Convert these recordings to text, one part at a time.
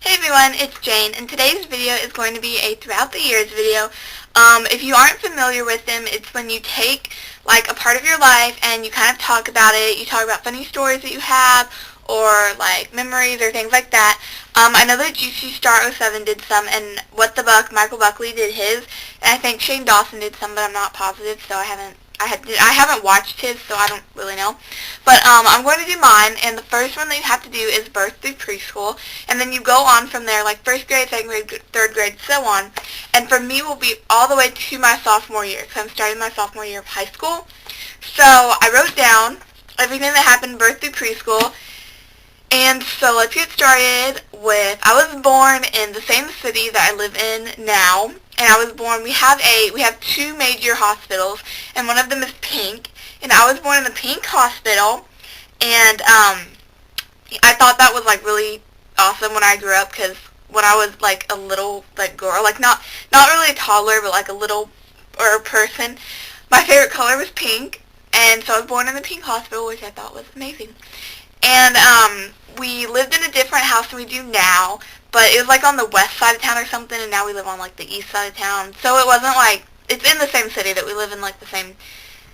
Hey everyone, it's Jane, and today's video is going to be a throughout the years video. If you aren't familiar with them, it's when you take like a part of your life and you kind of talk about it. You talk about funny stories that you have or like memories or things like that. I know that GC Star 07 did some, and What the Buck, Michael Buckley did his, and I think Shane Dawson did some, but I'm not positive, so I haven't watched his, so I don't really know. But I'm going to do mine, and the first one that you have to do is birth through preschool, and then you go on from there, like first grade, second grade, third grade, so on. And for me, will be all the way to my sophomore year, because I'm starting my sophomore year of high school. So I wrote down everything that happened birth through preschool. And so let's get started with, I was born in the same city that I live in now, and I was born, we have two major hospitals, and one of them is Pink, and I was born in the Pink Hospital, and I thought that was like really awesome when I grew up, because when I was like a little like girl, like not really a toddler, but like a little or a person, my favorite color was pink, and so I was born in the Pink Hospital, which I thought was amazing. And we lived in a different house than we do now, but it was like on the west side of town or something, and now we live on like the east side of town. So it wasn't like, it's in the same city that we live in, like the same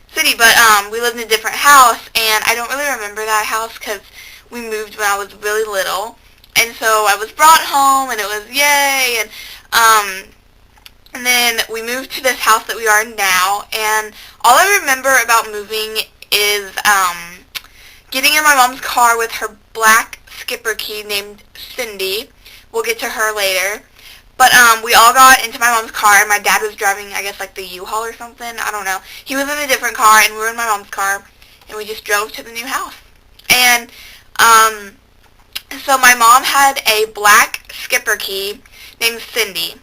city, but we lived in a different house, and I don't really remember that house because we moved when I was really little. And so I was brought home, and it was yay, and then we moved to this house that we are in now, and all I remember about moving is getting in my mom's car with her black skipper key named Cindy. We'll get to her later. But we all got into my mom's car, and my dad was driving, I guess, like the U-Haul or something. I don't know. He was in a different car, and we were in my mom's car, and we just drove to the new house. And so my mom had a black skipper key named Cindy,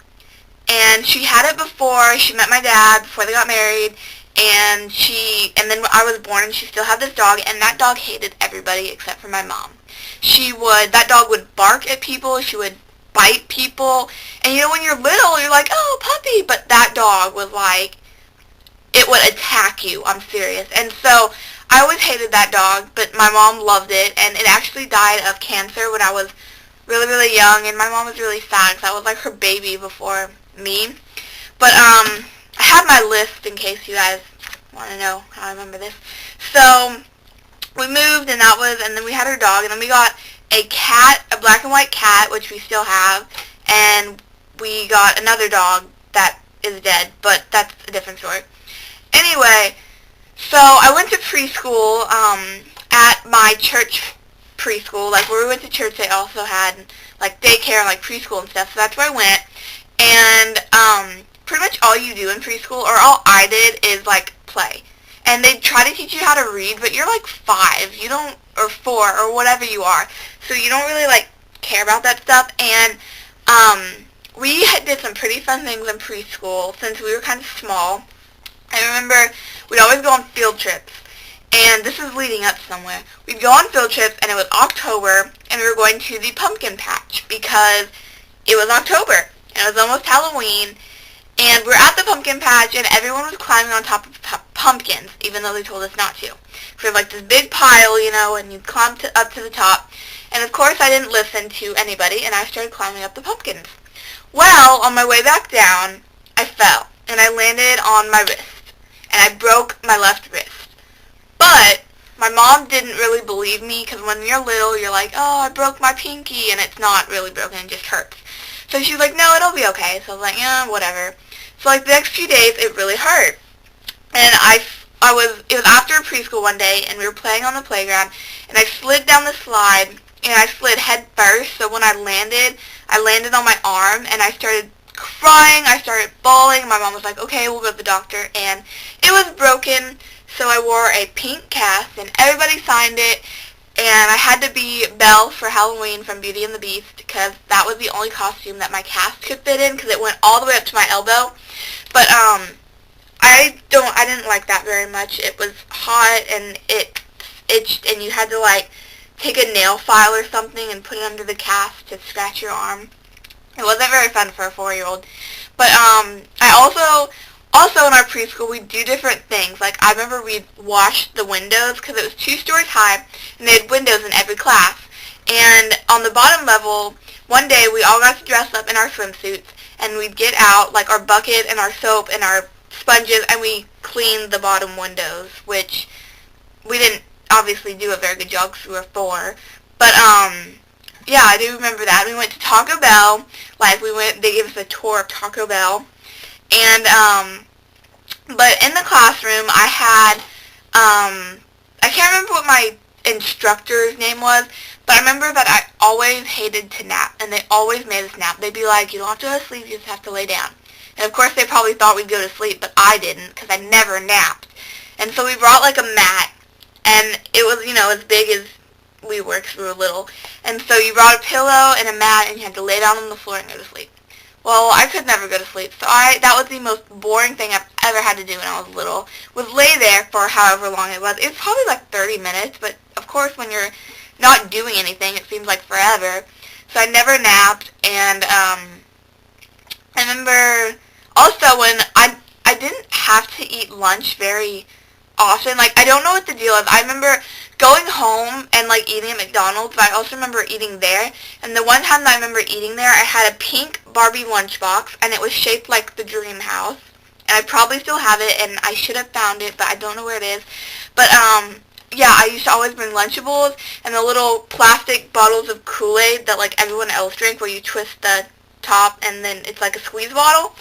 and she had it before she met my dad, before they got married. And then I was born, and she still had this dog, and that dog hated everybody except for my mom. That dog would bark at people, she would bite people, and you know when you're little, you're like, oh, puppy, but that dog was like, it would attack you, I'm serious. And so I always hated that dog, but my mom loved it, and it actually died of cancer when I was really, really young, and my mom was really sad because I was like her baby before me. But I have my list in case you guys want to know how I remember this. So we moved, and then we had our dog, and then we got a cat, a black and white cat, which we still have, and we got another dog that is dead, but that's a different story. Anyway, so I went to preschool at my church preschool. Like where we went to church, they also had like daycare and like preschool and stuff, so that's where I went. And pretty much all you do in preschool, or all I did, is like play. And they try to teach you how to read, but you're like 5, you don't, or 4, or whatever you are, so you don't really like care about that stuff. And we did some pretty fun things in preschool since we were kind of small. I remember we'd always go on field trips, and this is leading up somewhere. We'd go on field trips, and it was October, and we were going to the pumpkin patch because it was October, and it was almost Halloween. And we're at the pumpkin patch, and everyone was climbing on top of pumpkins, even though they told us not to. So we have like this big pile, you know, and you climb up to the top. And of course I didn't listen to anybody, and I started climbing up the pumpkins. Well, on my way back down, I fell, and I landed on my wrist, and I broke my left wrist. But my mom didn't really believe me, because when you're little, you're like, oh, I broke my pinky, and it's not really broken, it just hurts. So she was like, no, it'll be okay. So I was like, yeah, whatever. So like the next few days, it really hurt. And it was after preschool one day, and we were playing on the playground, and I slid down the slide, and I slid head first. So when I landed on my arm, and I started crying, I started bawling. My mom was like, okay, we'll go to the doctor. And it was broken, so I wore a pink cast, and everybody signed it. And I had to be Belle for Halloween from Beauty and the Beast because that was the only costume that my cast could fit in because it went all the way up to my elbow. But I didn't like that very much. It was hot, and it itched, and you had to like take a nail file or something and put it under the cast to scratch your arm. It wasn't very fun for a 4-year-old. But I also in our preschool, we do different things. Like, I remember we'd wash the windows because it was 2 stories high, and they had windows in every class. And on the bottom level, one day we all got to dress up in our swimsuits, and we'd get out, like, our bucket and our soap and our sponges, and we cleaned the bottom windows, which we didn't obviously do a very good job because we were 4. But, yeah, I do remember that. We went to Taco Bell. Like, they gave us a tour of Taco Bell. And, but in the classroom, I had, I can't remember what my instructor's name was, but I remember that I always hated to nap, and they always made us nap. They'd be like, you don't have to go to sleep, you just have to lay down. And of course they probably thought we'd go to sleep, but I didn't, because I never napped. And so we brought like a mat, and it was, you know, as big as we were, because we were little. And so you brought a pillow and a mat, and you had to lay down on the floor and go to sleep. Well, I could never go to sleep, so that was the most boring thing I've ever had to do when I was little, was lay there for however long it was. It was probably like 30 minutes, but of course when you're not doing anything, it seems like forever. So I never napped, and I remember also when I didn't have to eat lunch very often. Like, I don't know what the deal is. I remember going home and, like, eating at McDonald's, but I also remember eating there. And the one time that I remember eating there, I had a pink Barbie lunchbox, and it was shaped like the dream house. And I probably still have it, and I should have found it, but I don't know where it is. But, yeah, I used to always bring Lunchables and the little plastic bottles of Kool-Aid that, like, everyone else drank, where you twist the top, and then it's like a squeeze bottle.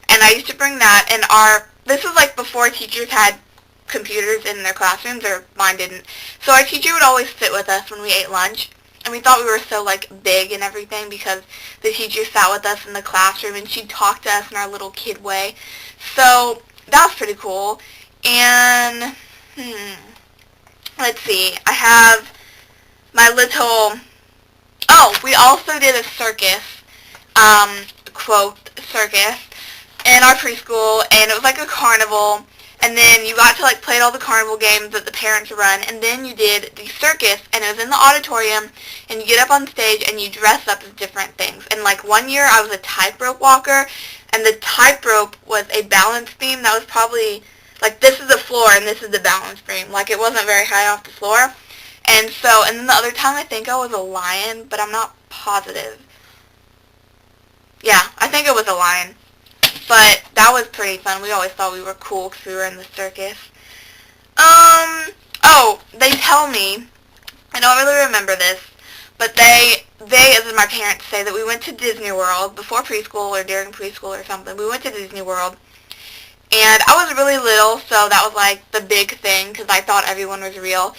And I used to bring that, and this was, like, before teachers had computers in their classrooms, or mine didn't. So our teacher would always sit with us when we ate lunch, and we thought we were so, like, big and everything because the teacher sat with us in the classroom, and she'd talk to us in our little kid way. So that was pretty cool. And, let's see, I have my little, we also did a circus, quote, circus, in our preschool, and it was like a carnival. And then you got to, like, play all the carnival games that the parents run, and then you did the circus, and it was in the auditorium, and you get up on stage, and you dress up as different things. And, like, one year I was a tightrope walker, and the tightrope was a balance beam that was probably, like, this is the floor, and this is the balance beam. Like, it wasn't very high off the floor. And so, and then the other time I think I was a lion, but I'm not positive. Yeah, I think it was a lion. But that was pretty fun. We always thought we were cool because we were in the circus. They tell me, I don't really remember this, but they, as in my parents, say that we went to Disney World before preschool or during preschool or something. We went to Disney World, and I was really little, so that was like the big thing because I thought everyone was real.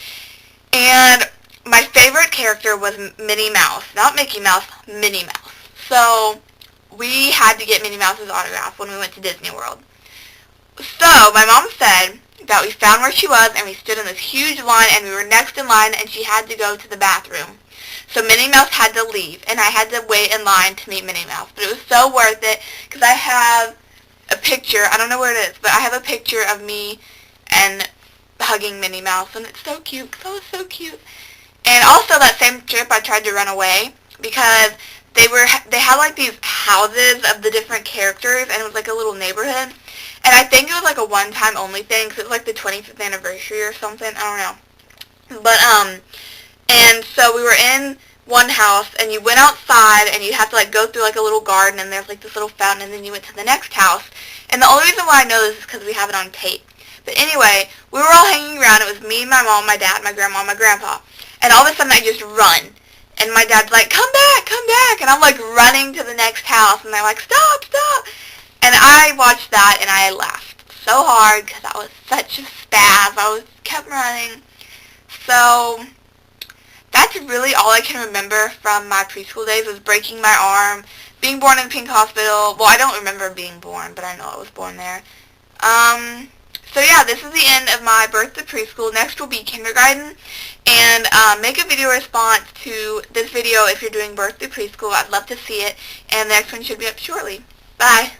And my favorite character was Minnie Mouse. Not Mickey Mouse, Minnie Mouse. So we had to get Minnie Mouse's autograph when we went to Disney World. So my mom said that we found where she was, and we stood in this huge line, and we were next in line, and she had to go to the bathroom. So Minnie Mouse had to leave, and I had to wait in line to meet Minnie Mouse. But it was so worth it, because I have a picture, I don't know where it is, but I have a picture of me and hugging Minnie Mouse, and it's so cute, because I was so cute. And also that same trip, I tried to run away, because they had like these houses of the different characters, and it was like a little neighborhood. And I think it was like a one-time only thing, because it was like the 25th anniversary or something, I don't know. But, and so we were in one house, and you went outside, and you have to like go through like a little garden, and there's like this little fountain, and then you went to the next house. And the only reason why I know this is because we have it on tape. But anyway, we were all hanging around. It was me, my mom, my dad, my grandma, my grandpa. And all of a sudden I just run. And my dad's like, come back, come back. And I'm like running to the next house. And they're like, stop, stop. And I watched that and I laughed so hard because I was such a spaz. I kept running. So that's really all I can remember from my preschool days, was breaking my arm, being born in Pink Hospital. Well, I don't remember being born, but I know I was born there. So yeah, this is the end of my birth to preschool. Next will be kindergarten. And make a video response to this video if you're doing birth to preschool. I'd love to see it. And the next one should be up shortly. Bye.